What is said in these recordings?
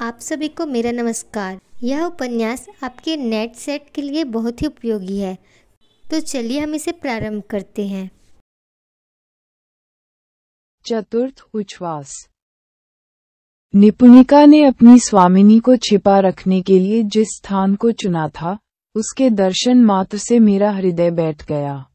आप सभी को मेरा नमस्कार। यह उपन्यास आपके नेट सेट के लिए बहुत ही उपयोगी है, तो चलिए हम इसे प्रारंभ करते हैं। चतुर्थ उच्छ्वास। निपुणिका ने अपनी स्वामिनी को छिपा रखने के लिए जिस स्थान को चुना था, उसके दर्शन मात्र से मेरा हृदय बैठ गया।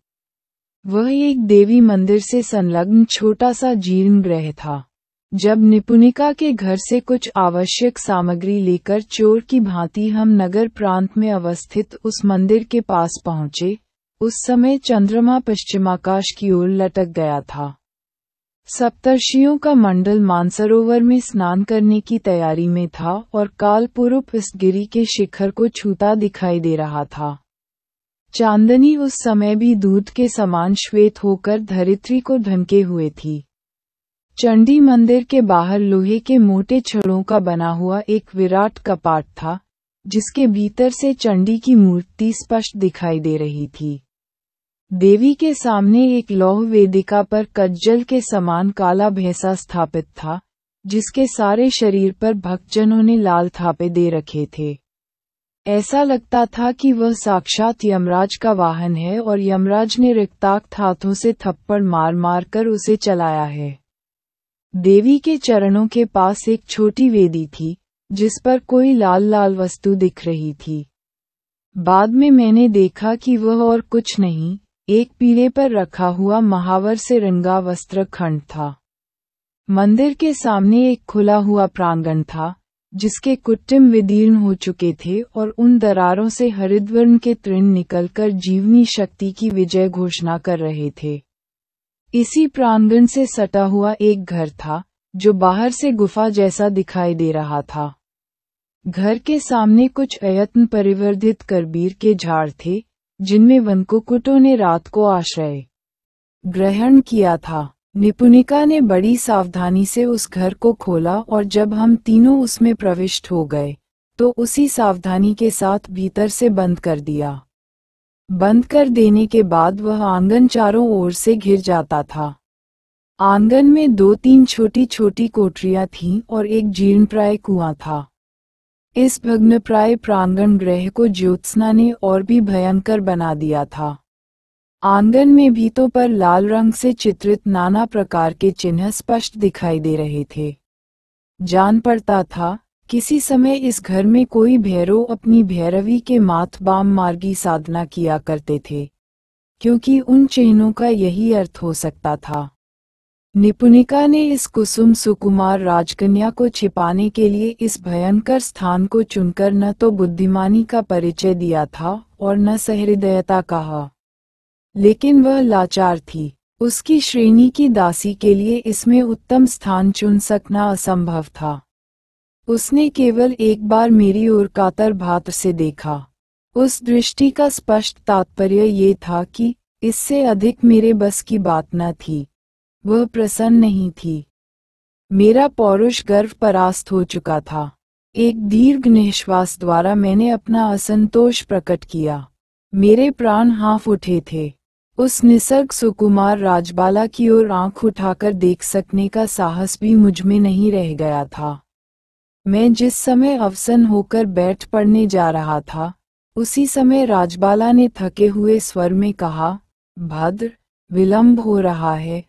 वह एक देवी मंदिर से संलग्न छोटा सा जीर्ण गृह था। जब निपुणिका के घर से कुछ आवश्यक सामग्री लेकर चोर की भांति हम नगर प्रांत में अवस्थित उस मंदिर के पास पहुंचे, उस समय चंद्रमा पश्चिमाकाश की ओर लटक गया था। सप्तर्षियों का मंडल मानसरोवर में स्नान करने की तैयारी में था और कालपूर्व इस गिरी के शिखर को छूता दिखाई दे रहा था। चांदनी उस समय भी दूध के समान श्वेत होकर धरित्री को ढंके हुए थी। चंडी मंदिर के बाहर लोहे के मोटे छड़ों का बना हुआ एक विराट कपाट था, जिसके भीतर से चंडी की मूर्ति स्पष्ट दिखाई दे रही थी। देवी के सामने एक लौह वेदिका पर कज्जल के समान काला भैंसा स्थापित था, जिसके सारे शरीर पर भक्तजनों ने लाल थापे दे रखे थे। ऐसा लगता था कि वह साक्षात यमराज का वाहन है और यमराज ने रिक्ताक्त हाथों से थप्पड़ मार मार कर उसे चलाया है। देवी के चरणों के पास एक छोटी वेदी थी, जिस पर कोई लाल लाल वस्तु दिख रही थी। बाद में मैंने देखा कि वह और कुछ नहीं, एक पीढ़े पर रखा हुआ महावर से रंगा वस्त्र खंड था। मंदिर के सामने एक खुला हुआ प्रांगण था, जिसके कुट्टिम विदीर्ण हो चुके थे और उन दरारों से हरिद्वर्ण के तृण निकलकर जीवनी शक्ति की विजय घोषणा कर रहे थे। इसी प्रांगण से सटा हुआ एक घर था, जो बाहर से गुफा जैसा दिखाई दे रहा था। घर के सामने कुछ अयत्न परिवर्धित करबीर के झाड़ थे, जिनमें वनकुक्कुटों ने रात को आश्रय ग्रहण किया था। निपुणिका ने बड़ी सावधानी से उस घर को खोला और जब हम तीनों उसमें प्रविष्ट हो गए, तो उसी सावधानी के साथ भीतर से बंद कर दिया। बंद कर देने के बाद वह आंगन चारों ओर से घिर जाता था। आंगन में 2-3 छोटी छोटी कोठरियां थीं और एक जीर्णप्राय कुआं था। इस भग्नप्राय प्रांगण गृह को ज्योत्सना ने और भी भयंकर बना दिया था। आंगन में भीतों पर लाल रंग से चित्रित नाना प्रकार के चिन्ह स्पष्ट दिखाई दे रहे थे। जान पड़ता था, किसी समय इस घर में कोई भैरव अपनी भैरवी के माथ बाम मार्गी साधना किया करते थे, क्योंकि उन चिन्हों का यही अर्थ हो सकता था। निपुणिका ने इस कुसुम सुकुमार राजकन्या को छिपाने के लिए इस भयंकर स्थान को चुनकर न तो बुद्धिमानी का परिचय दिया था और न सहृदयता कहा। लेकिन वह लाचार थी। उसकी श्रेणी की दासी के लिए इसमें उत्तम स्थान चुन सकना असंभव था। उसने केवल एक बार मेरी ओर कातर भाव से देखा। उस दृष्टि का स्पष्ट तात्पर्य ये था कि इससे अधिक मेरे बस की बात न थी। वह प्रसन्न नहीं थी। मेरा पौरुष गर्व परास्त हो चुका था। एक दीर्घ निश्वास द्वारा मैंने अपना असंतोष प्रकट किया। मेरे प्राण हाँफ उठे थे। उस निसर्ग सुकुमार राजबाला की ओर आंख उठाकर देख सकने का साहस भी मुझमें नहीं रह गया था। मैं जिस समय अवसन होकर बैठ पड़ने जा रहा था, उसी समय राजबाला ने थके हुए स्वर में कहा, भद्र, विलंब हो रहा है,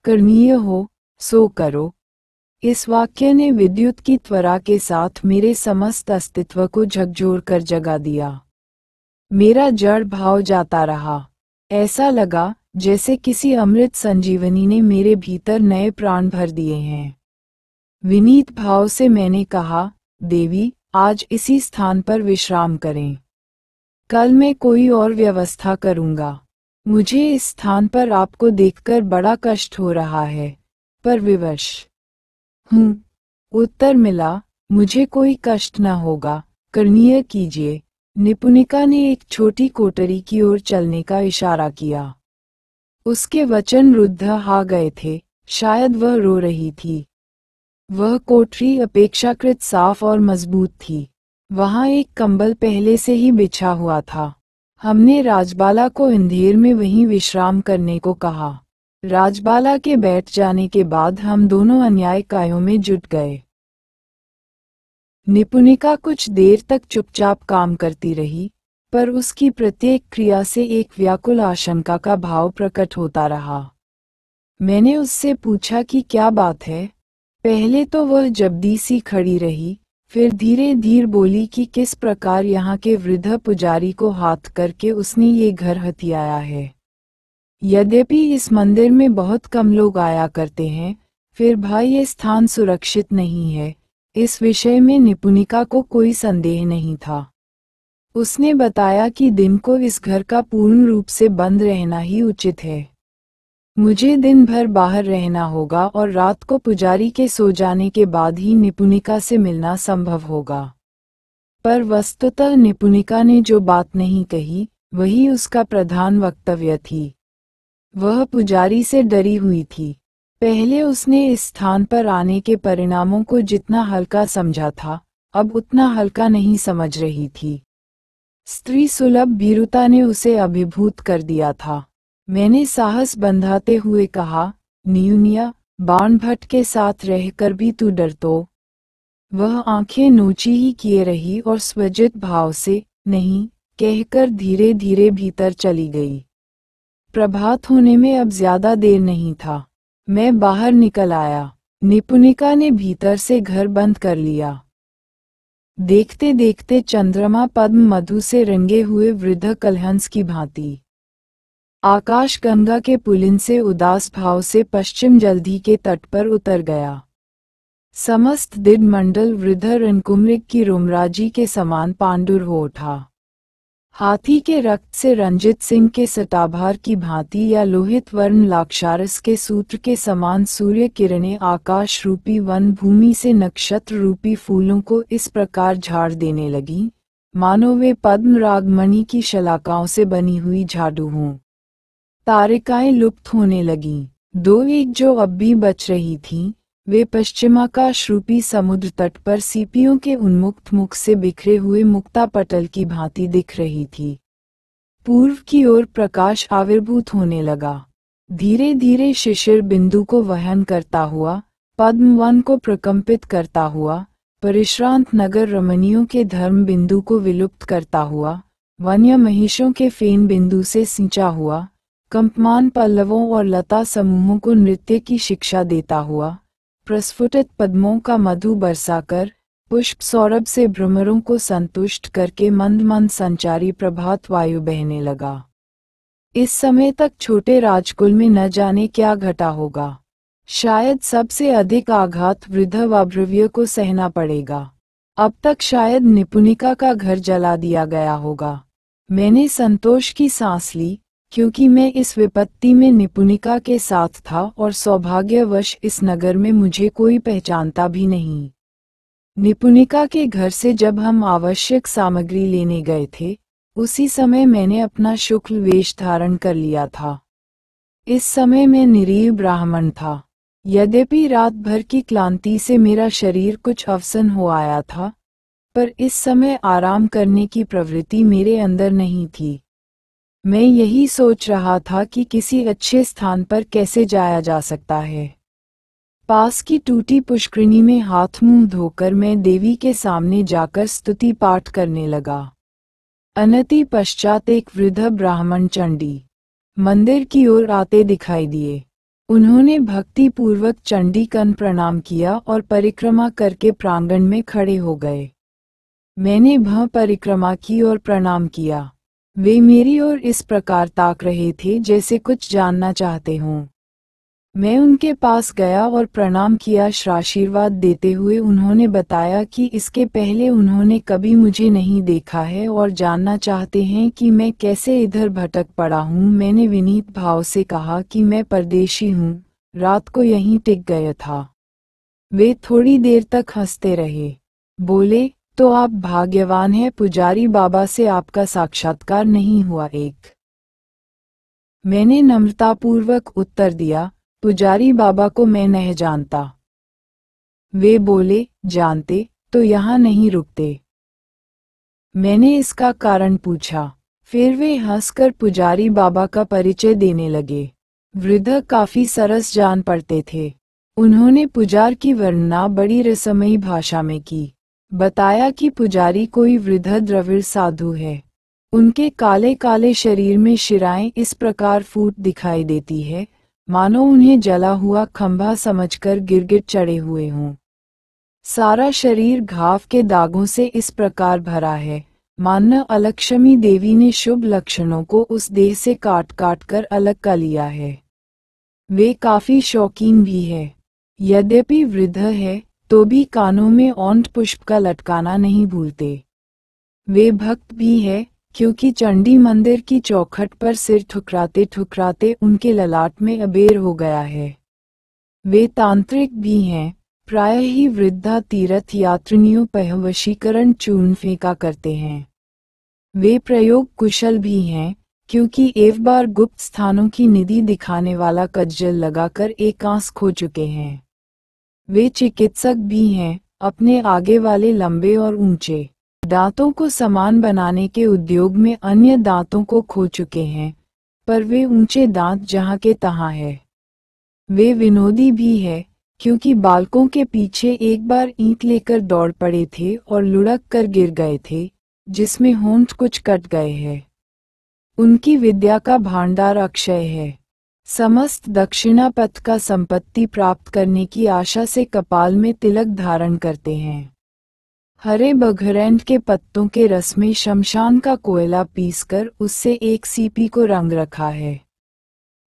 करणीय हो सो करो। इस वाक्य ने विद्युत की त्वरा के साथ मेरे समस्त अस्तित्व को झकझोर कर जगा दिया। मेरा जड़ भाव जाता रहा। ऐसा लगा जैसे किसी अमृत संजीवनी ने मेरे भीतर नए प्राण भर दिए हैं। विनीत भाव से मैंने कहा, देवी, आज इसी स्थान पर विश्राम करें। कल मैं कोई और व्यवस्था करूंगा। मुझे इस स्थान पर आपको देखकर बड़ा कष्ट हो रहा है, पर विवश हूँ। उत्तर मिला, मुझे कोई कष्ट न होगा, करणीय कीजिए। निपुणिका ने एक छोटी कोठरी की ओर चलने का इशारा किया। उसके वचन रुद्ध आ गए थे, शायद वह रो रही थी। वह कोठरी अपेक्षाकृत साफ और मजबूत थी। वहां एक कंबल पहले से ही बिछा हुआ था। हमने राजबाला को अंधेर में वहीं विश्राम करने को कहा। राजबाला के बैठ जाने के बाद हम दोनों अन्याय कायों में जुट गए। निपुणिका कुछ देर तक चुपचाप काम करती रही, पर उसकी प्रत्येक क्रिया से एक व्याकुल आशंका का भाव प्रकट होता रहा। मैंने उससे पूछा कि क्या बात है। पहले तो वह जब्दी सी खड़ी रही, फिर धीरे धीरे बोली कि किस प्रकार यहाँ के वृद्ध पुजारी को हाथ करके उसने ये घर हथियाया है। यद्यपि इस मंदिर में बहुत कम लोग आया करते हैं, फिर भाई ये स्थान सुरक्षित नहीं है, इस विषय में निपुणिका को कोई संदेह नहीं था। उसने बताया कि दिन को इस घर का पूर्ण रूप से बंद रहना ही उचित है। मुझे दिन भर बाहर रहना होगा और रात को पुजारी के सो जाने के बाद ही निपुणिका से मिलना संभव होगा। पर वस्तुतः निपुणिका ने जो बात नहीं कही, वही उसका प्रधान वक्तव्य थी। वह पुजारी से डरी हुई थी। पहले उसने इस स्थान पर आने के परिणामों को जितना हल्का समझा था, अब उतना हल्का नहीं समझ रही थी। स्त्री सुलभ भीरुता ने उसे अभिभूत कर दिया था। मैंने साहस बंधाते हुए कहा, नियुनिया, बाणभट्ट के साथ रहकर भी तू डर तो? वह आंखें नोची ही किए रही और स्वजित भाव से नहीं कहकर धीरे धीरे भीतर चली गई। प्रभात होने में अब ज्यादा देर नहीं था। मैं बाहर निकल आया। निपुणिका ने भीतर से घर बंद कर लिया। देखते देखते चंद्रमा पद्म मधु से रंगे हुए वृद्ध कलहंस की भांति आकाश गंगा के पुलिन से उदास भाव से पश्चिम जल्दी के तट पर उतर गया। समस्त दिग्मंडल वृद्ध रणकुम्रिक की रोमराजी के समान पांडुर हो उठा। हाथी के रक्त से रंजित सिंह के सटाभार की भांति या लोहित वर्ण लाक्षारस के सूत्र के समान सूर्य किरणें आकाश रूपी वन भूमि से नक्षत्र रूपी फूलों को इस प्रकार झाड़ देने लगी, मानो वे पद्म रागमणि की शलाकाओं से बनी हुई झाड़ू हों। तारिकाएं लुप्त होने लगीं। दो एक जो अब भी बच रही थीं, वे पश्चिमाकाश रूपी समुद्र तट पर सीपियों के उन्मुक्त मुख से बिखरे हुए मुक्तापटल की भांति दिख रही थी। पूर्व की ओर प्रकाश आविर्भूत होने लगा। धीरे धीरे शिशिर बिंदु को वहन करता हुआ, पद्मवन को प्रकंपित करता हुआ, परिश्रांत नगर रमणियों के धर्म बिंदु को विलुप्त करता हुआ, वन्य महिषों के फेन बिंदु से सिंचा हुआ, कंपमान पल्लवों और लता समूहों को नृत्य की शिक्षा देता हुआ, प्रस्फुटित पद्मों का मधु बरसाकर, पुष्प सौरभ से भ्रमरों को संतुष्ट करके मंद मंद संचारी प्रभात वायु बहने लगा। इस समय तक छोटे राजकुल में न जाने क्या घटा होगा। शायद सबसे अधिक आघात वृद्ध वाभ्रव्य को सहना पड़ेगा। अब तक शायद निपुणिका का घर जला दिया गया होगा। मैंने संतोष की सांस ली, क्योंकि मैं इस विपत्ति में निपुणिका के साथ था और सौभाग्यवश इस नगर में मुझे कोई पहचानता भी नहीं। निपुणिका के घर से जब हम आवश्यक सामग्री लेने गए थे, उसी समय मैंने अपना शुक्ल वेश धारण कर लिया था। इस समय मैं निरीह ब्राह्मण था। यद्यपि रात भर की क्लांति से मेरा शरीर कुछ अवसन हो आया था, पर इस समय आराम करने की प्रवृत्ति मेरे अंदर नहीं थी। मैं यही सोच रहा था कि किसी अच्छे स्थान पर कैसे जाया जा सकता है। पास की टूटी पुष्करिणी में हाथ मुंह धोकर मैं देवी के सामने जाकर स्तुति पाठ करने लगा। अनति पश्चात एक वृद्ध ब्राह्मण चंडी मंदिर की ओर आते दिखाई दिए। उन्होंने भक्ति पूर्वक चंडी कन प्रणाम किया और परिक्रमा करके प्रांगण में खड़े हो गए। मैंने भं परिक्रमा की और प्रणाम किया। वे मेरी ओर इस प्रकार ताक रहे थे जैसे कुछ जानना चाहते हों। मैं उनके पास गया और प्रणाम किया। आशीर्वाद देते हुए उन्होंने बताया कि इसके पहले उन्होंने कभी मुझे नहीं देखा है और जानना चाहते हैं कि मैं कैसे इधर भटक पड़ा हूँ। मैंने विनीत भाव से कहा कि मैं परदेशी हूँ, रात को यहीं टिक गया था। वे थोड़ी देर तक हंसते रहे। बोले, तो आप भाग्यवान हैं, पुजारी बाबा से आपका साक्षात्कार नहीं हुआ। मैंने नम्रतापूर्वक उत्तर दिया, पुजारी बाबा को मैं नहीं जानता। वे बोले, जानते तो यहाँ नहीं रुकते। मैंने इसका कारण पूछा। फिर वे हंसकर पुजारी बाबा का परिचय देने लगे। वृद्ध काफी सरस जान पड़ते थे। उन्होंने पुजार की वर्णना बड़ी रसमयी भाषा में की। बताया कि पुजारी कोई वृद्ध द्रविड़ साधु है। उनके काले काले शरीर में शिराएं इस प्रकार फूट दिखाई देती है, मानो उन्हें जला हुआ खंभा समझकर गिरगिट चढ़े हुए हों। सारा शरीर घाव के दागों से इस प्रकार भरा है, मानो अलक्ष्मी देवी ने शुभ लक्षणों को उस देह से काट काट कर अलग कर लिया है। वे काफी शौकीन भी है। यद्यपि वृद्ध है तो भी कानों में औंठ पुष्प का लटकाना नहीं भूलते। वे भक्त भी है, क्योंकि चंडी मंदिर की चौखट पर सिर ठुकराते ठुकराते उनके ललाट में अबेर हो गया है। वे तांत्रिक भी हैं, प्रायः ही वृद्धा तीर्थ यात्रियों पर वशीकरण चूर्ण फेंका करते हैं। वे प्रयोग कुशल भी हैं, क्योंकि एक बार गुप्त स्थानों की निधि दिखाने वाला कज्जल लगाकर एक आंख खो चुके हैं। वे चिकित्सक भी हैं, अपने आगे वाले लंबे और ऊंचे दांतों को समान बनाने के उद्योग में अन्य दांतों को खो चुके हैं, पर वे ऊंचे दांत जहां के तहां है। वे विनोदी भी है, क्योंकि बालकों के पीछे एक बार ईंट लेकर दौड़ पड़े थे और लुढ़क कर गिर गए थे, जिसमें होंठ कुछ कट गए हैं। उनकी विद्या का भांडार अक्षय है। समस्त दक्षिणा पथ का संपत्ति प्राप्त करने की आशा से कपाल में तिलक धारण करते हैं। हरे बघरैंट के पत्तों के रस में शमशान का कोयला पीसकर उससे एक सीपी को रंग रखा है।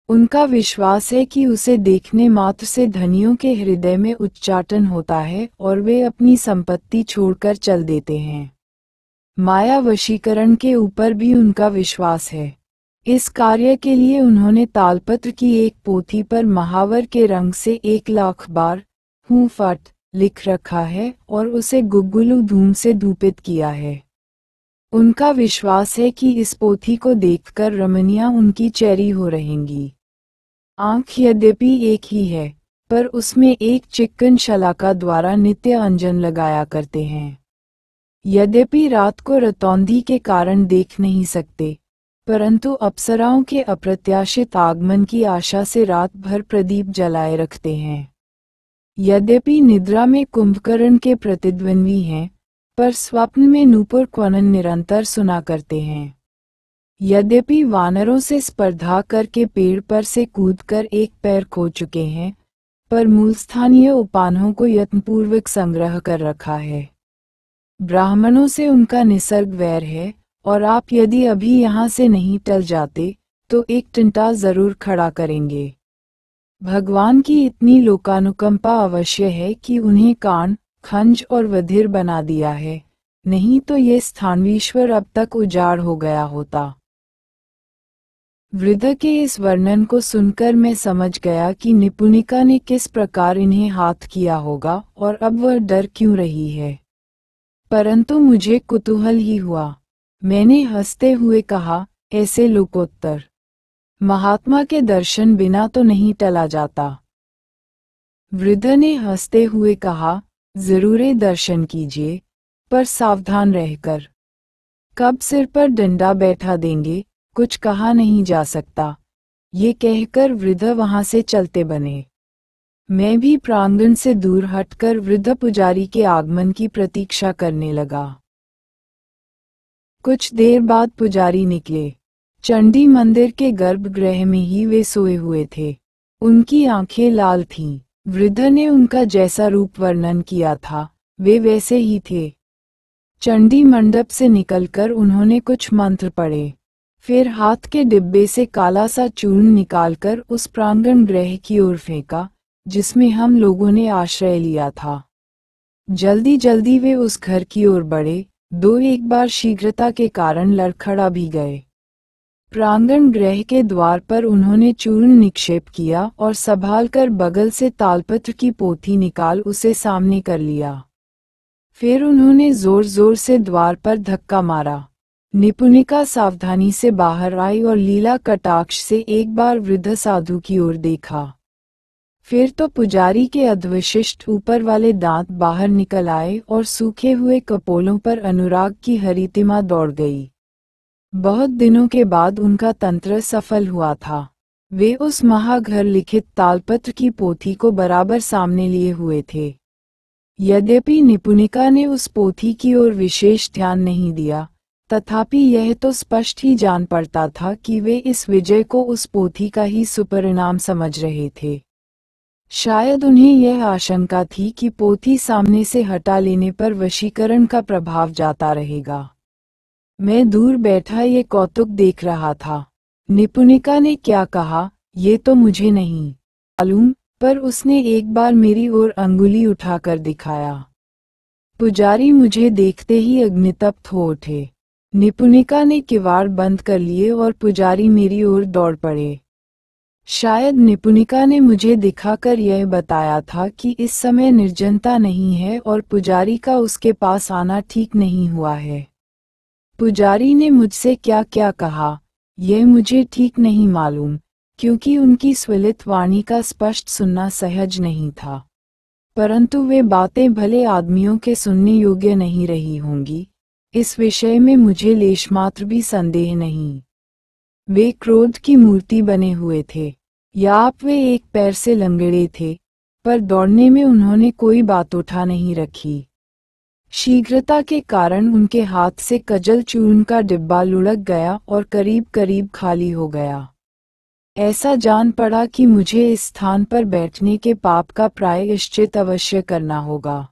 उनका विश्वास है कि उसे देखने मात्र से धनियों के हृदय में उच्चाटन होता है और वे अपनी संपत्ति छोड़कर चल देते हैं। माया वशीकरण के ऊपर भी उनका विश्वास है। इस कार्य के लिए उन्होंने तालपत्र की एक पोथी पर महावर के रंग से 1,00,000 बार हूँ फट लिख रखा है और उसे गुग्गुलू धूम से धूपित किया है। उनका विश्वास है कि इस पोथी को देखकर रमणियां उनकी चेरी हो रहेंगी। आंख यद्यपि एक ही है, पर उसमें एक चिक्कन शलाका द्वारा नित्य अंजन लगाया करते हैं। यद्यपि रात को रतौंधी के कारण देख नहीं सकते, परंतु अप्सराओं के अप्रत्याशित आगमन की आशा से रात भर प्रदीप जलाए रखते हैं। यद्यपि निद्रा में कुंभकर्ण के प्रतिद्वंद्वी हैं, पर स्वप्न में नूपुर क्वनन निरंतर सुना करते हैं। यद्यपि वानरों से स्पर्धा करके पेड़ पर से कूदकर एक पैर खो चुके हैं, पर मूल स्थानीय उपानों को यत्नपूर्वक संग्रह कर रखा है। ब्राह्मणों से उनका निसर्ग वैर है, और आप यदि अभी यहाँ से नहीं टल जाते तो एक टिंटा जरूर खड़ा करेंगे। भगवान की इतनी लोकानुकंपा अवश्य है कि उन्हें कान, खंज और वधिर बना दिया है, नहीं तो ये स्थानवीश्वर अब तक उजाड़ हो गया होता। वृद्ध के इस वर्णन को सुनकर मैं समझ गया कि निपुणिका ने किस प्रकार इन्हें हाथ किया होगा और अब वह डर क्यों रही है। परंतु मुझे कुतूहल ही हुआ। मैंने हंसते हुए कहा, ऐसे लोकोत्तर महात्मा के दर्शन बिना तो नहीं टला जाता। वृद्ध ने हंसते हुए कहा, जरूर दर्शन कीजिए, पर सावधान रहकर। कब सिर पर डंडा बैठा देंगे, कुछ कहा नहीं जा सकता। ये कहकर वृद्ध वहां से चलते बने। मैं भी प्रांगण से दूर हटकर वृद्ध पुजारी के आगमन की प्रतीक्षा करने लगा। कुछ देर बाद पुजारी निकले। चंडी मंदिर के गर्भगृह में ही वे सोए हुए थे। उनकी आंखें लाल थीं। वृद्ध ने उनका जैसा रूप वर्णन किया था, वे वैसे ही थे। चंडी मंडप से निकलकर उन्होंने कुछ मंत्र पढ़े, फिर हाथ के डिब्बे से काला सा चूर्ण निकालकर उस प्रांगण गृह की ओर फेंका, जिसमें हम लोगों ने आश्रय लिया था। जल्दी जल्दी वे उस घर की ओर बढ़े, एक बार शीघ्रता के कारण लड़खड़ा भी गए। प्रांगण गृह के द्वार पर उन्होंने चूर्ण निक्षेप किया और संभालकर बगल से तालपत्र की पोथी निकाल उसे सामने कर लिया। फिर उन्होंने जोर जोर से द्वार पर धक्का मारा। निपुणिका सावधानी से बाहर आई और लीला कटाक्ष से एक बार वृद्ध साधु की ओर देखा। फिर तो पुजारी के अधविशिष्ट ऊपर वाले दांत बाहर निकल आए और सूखे हुए कपोलों पर अनुराग की हरितिमा दौड़ गई। बहुत दिनों के बाद उनका तंत्र सफल हुआ था। वे उस महाघर लिखित तालपत्र की पोथी को बराबर सामने लिए हुए थे। यद्यपि निपुणिका ने उस पोथी की ओर विशेष ध्यान नहीं दिया, तथापि यह तो स्पष्ट ही जान पड़ता था कि वे इस विजय को उस पोथी का ही सुपरिणाम समझ रहे थे। शायद उन्हें यह आशंका थी कि पोथी सामने से हटा लेने पर वशीकरण का प्रभाव जाता रहेगा। मैं दूर बैठा ये कौतुक देख रहा था। निपुणिका ने क्या कहा, ये तो मुझे नहीं मालूम, पर उसने एक बार मेरी ओर अंगुली उठाकर दिखाया। पुजारी मुझे देखते ही अग्नितप्त हो उठे। निपुणिका ने किवाड़ बंद कर लिए और पुजारी मेरी ओर दौड़ पड़े। शायद निपुणिका ने मुझे दिखाकर यह बताया था कि इस समय निर्जनता नहीं है और पुजारी का उसके पास आना ठीक नहीं हुआ है। पुजारी ने मुझसे क्या क्या कहा, यह मुझे ठीक नहीं मालूम, क्योंकि उनकी स्वलित वाणी का स्पष्ट सुनना सहज नहीं था। परंतु वे बातें भले आदमियों के सुनने योग्य नहीं रही होंगी, इस विषय में मुझे लेशमात्र भी संदेह नहीं। वे क्रोध की मूर्ति बने हुए थे, या आप वे एक पैर से लंगड़े थे, पर दौड़ने में उन्होंने कोई बात उठा नहीं रखी। शीघ्रता के कारण उनके हाथ से कजल चूर्ण का डिब्बा लुढ़क गया और करीब करीब खाली हो गया। ऐसा जान पड़ा कि मुझे इस स्थान पर बैठने के पाप का प्रायश्चित अवश्य करना होगा।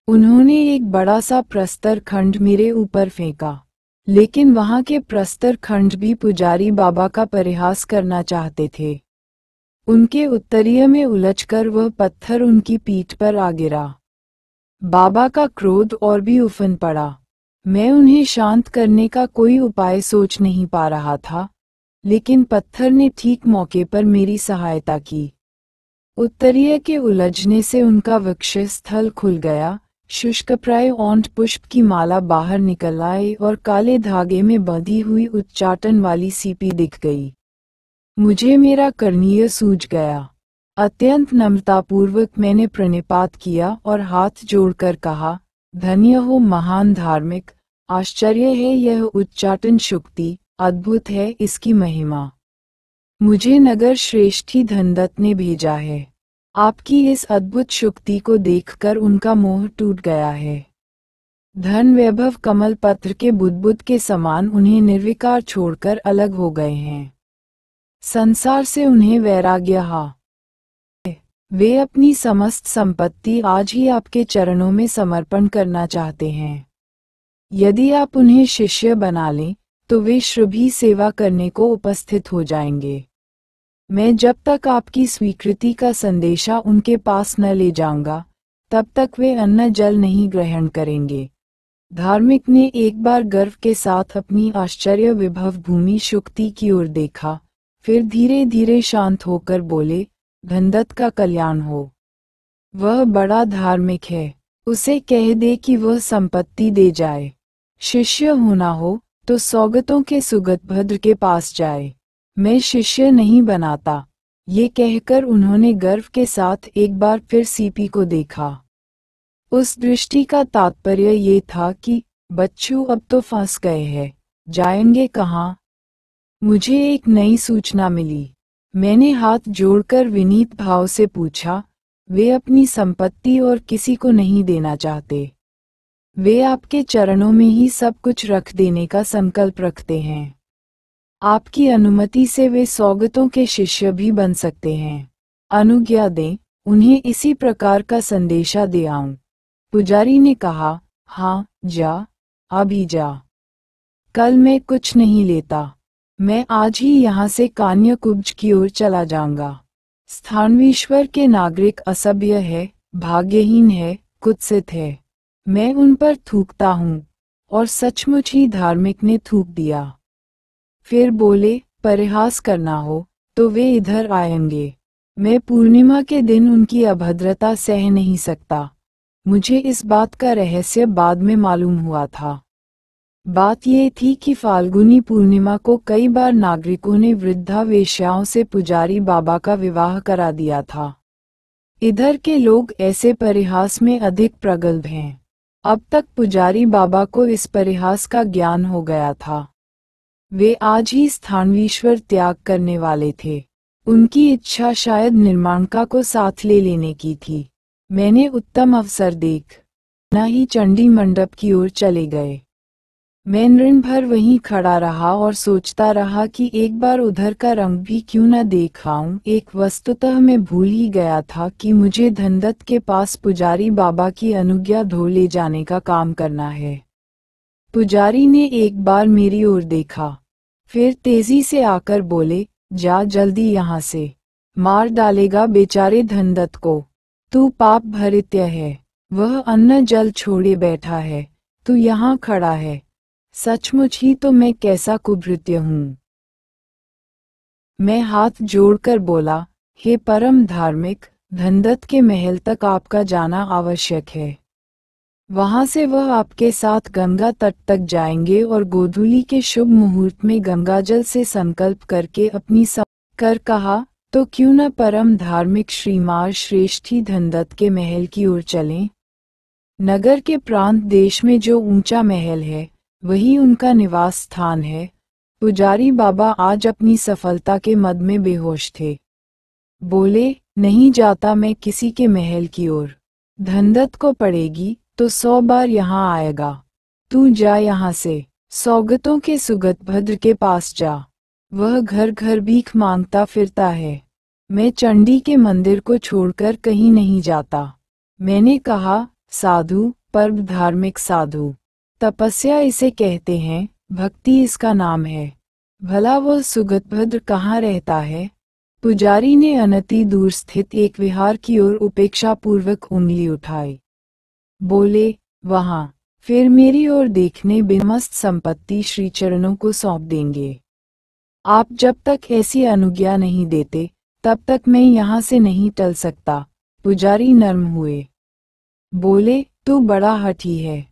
उन्होंने एक बड़ा सा प्रस्तर खंड मेरे ऊपर फेंका, लेकिन वहां के प्रस्तर खंड भी पुजारी बाबा का परिहास करना चाहते थे। उनके उत्तरीय में उलझकर वह पत्थर उनकी पीठ पर आ गिरा। बाबा का क्रोध और भी उफन पड़ा। मैं उन्हें शांत करने का कोई उपाय सोच नहीं पा रहा था, लेकिन पत्थर ने ठीक मौके पर मेरी सहायता की। उत्तरीय के उलझने से उनका वक्षस्थल खुल गया, शुष्कप्राय ओंठ पुष्प की माला बाहर निकल आई और काले धागे में बंधी हुई उच्चाटन वाली सीपी दिख गई। मुझे मेरा कर्णीय सूझ गया। अत्यंत नम्रतापूर्वक मैंने प्रणिपात किया और हाथ जोड़कर कहा, धन्य हो महान धार्मिक, आश्चर्य है यह उच्चाटन शक्ति, अद्भुत है इसकी महिमा। मुझे नगर श्रेष्ठी धनदत्त ने भेजा है। आपकी इस अद्भुत शक्ति को देखकर उनका मोह टूट गया है। धन वैभव कमल पत्र के बुदबुद के समान उन्हें निर्विकार छोड़कर अलग हो गए हैं। संसार से उन्हें वैराग्य हा। वे अपनी समस्त संपत्ति आज ही आपके चरणों में समर्पण करना चाहते हैं। यदि आप उन्हें शिष्य बना लें, तो वे श्रभी सेवा करने को उपस्थित हो जाएंगे। मैं जब तक आपकी स्वीकृति का संदेशा उनके पास न ले जाऊंगा, तब तक वे अन्न जल नहीं ग्रहण करेंगे। धार्मिक ने एक बार गर्व के साथ अपनी आश्चर्य विभव भूमि शक्ति की ओर देखा, फिर धीरे धीरे शांत होकर बोले, धनदत्त का कल्याण हो। वह बड़ा धार्मिक है, उसे कह दे कि वह संपत्ति दे जाए। शिष्य होना हो तो सौगतों के सुगतभद्र के पास जाए। मैं शिष्य नहीं बनाता। ये कहकर उन्होंने गर्व के साथ एक बार फिर सीपी को देखा। उस दृष्टि का तात्पर्य ये था कि बच्चू अब तो फंस गए हैं, जाएंगे कहाँ। मुझे एक नई सूचना मिली। मैंने हाथ जोड़कर विनीत भाव से पूछा, वे अपनी संपत्ति और किसी को नहीं देना चाहते। वे आपके चरणों में ही सब कुछ रख देने का संकल्प रखते हैं। आपकी अनुमति से वे सौगतों के शिष्य भी बन सकते हैं। अनुज्ञा दें, उन्हें इसी प्रकार का संदेशा दे आऊं। पुजारी ने कहा, हाँ जा, अभी जा। कल मैं कुछ नहीं लेता। मैं आज ही यहाँ से कान्यकुब्ज की ओर चला जाऊंगा। स्थानवीश्वर के नागरिक असभ्य है, भाग्यहीन है, कुत्सित है। मैं उन पर थूकता हूँ, और सचमुच ही धार्मिक ने थूक दिया। फिर बोले, परिहास करना हो तो वे इधर आएंगे। मैं पूर्णिमा के दिन उनकी अभद्रता सह नहीं सकता। मुझे इस बात का रहस्य बाद में मालूम हुआ था। बात यह थी कि फाल्गुनी पूर्णिमा को कई बार नागरिकों ने वृद्धा वेश्याओं से पुजारी बाबा का विवाह करा दिया था। इधर के लोग ऐसे परिहास में अधिक प्रगल्भ हैं। अब तक पुजारी बाबा को इस परिहास का ज्ञान हो गया था। वे आज ही स्थानवीश्वर त्याग करने वाले थे। उनकी इच्छा शायद निर्माणका को साथ ले लेने की थी। मैंने उत्तम अवसर देख न ही चंडी मंडप की ओर चले गए। मैं नृण भर वहीं खड़ा रहा और सोचता रहा कि एक बार उधर का रंग भी क्यों न देख आऊं। एक वस्तुतः मैं भूल ही गया था कि मुझे धनदत्त के पास पुजारी बाबा की अनुज्ञा धो ले जाने का काम करना है। पुजारी ने एक बार मेरी ओर देखा, फिर तेजी से आकर बोले, जा जल्दी यहाँ से, मार डालेगा बेचारे धनदत्त को। तू पाप भरित्य है, वह अन्न जल छोड़े बैठा है, तू यहाँ खड़ा है। सचमुच ही तो मैं कैसा कुभृत्य हूँ। मैं हाथ जोड़कर बोला, हे परम धार्मिक, धनदत्त के महल तक आपका जाना आवश्यक है। वहां से वह आपके साथ गंगा तट तक जाएंगे और गोधूली के शुभ मुहूर्त में गंगाजल से संकल्प करके अपनी कर कहा, तो क्यों न परम धार्मिक श्रीमान श्रेष्ठी धनदत्त के महल की ओर चलें। नगर के प्रांत देश में जो ऊंचा महल है वही उनका निवास स्थान है। पुजारी बाबा आज अपनी सफलता के मद में बेहोश थे। बोले, नहीं जाता मैं किसी के महल की ओर। धनदत्त को पड़ेगी तो 100 बार यहाँ आएगा। तू जा यहाँ से, सौगतों के सुगत भद्र के पास जा, वह घर घर भीख मांगता फिरता है। मैं चंडी के मंदिर को छोड़कर कहीं नहीं जाता। मैंने कहा, साधु, परम धार्मिक साधु, तपस्या इसे कहते हैं, भक्ति इसका नाम है। भला वह सुगतभद्र कहाँ रहता है? पुजारी ने अनति दूर स्थित एक विहार की ओर उपेक्षापूर्वक उंगली उठाई। बोले, वहाँ। फिर मेरी ओर देखने बेमस्त संपत्ति श्री चरणों को सौंप देंगे। आप जब तक ऐसी अनुज्ञा नहीं देते तब तक मैं यहाँ से नहीं टल सकता। पुजारी नर्म हुए। बोले, तू बड़ा हठी है,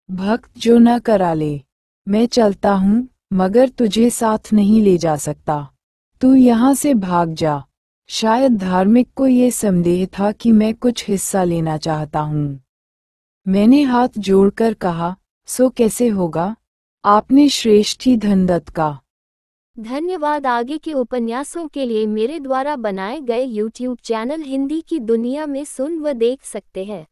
भक्त जो न करा ले। मैं चलता हूँ मगर तुझे साथ नहीं ले जा सकता। तू यहाँ से भाग जा। शायद धार्मिक को ये संदेह था कि मैं कुछ हिस्सा लेना चाहता हूँ। मैंने हाथ जोड़कर कहा, सो कैसे होगा? आपने श्रेष्ठी धनदत्त का धन्यवाद। आगे के उपन्यासों के लिए मेरे द्वारा बनाए गए YouTube चैनल हिंदी की दुनिया में सुन व देख सकते हैं।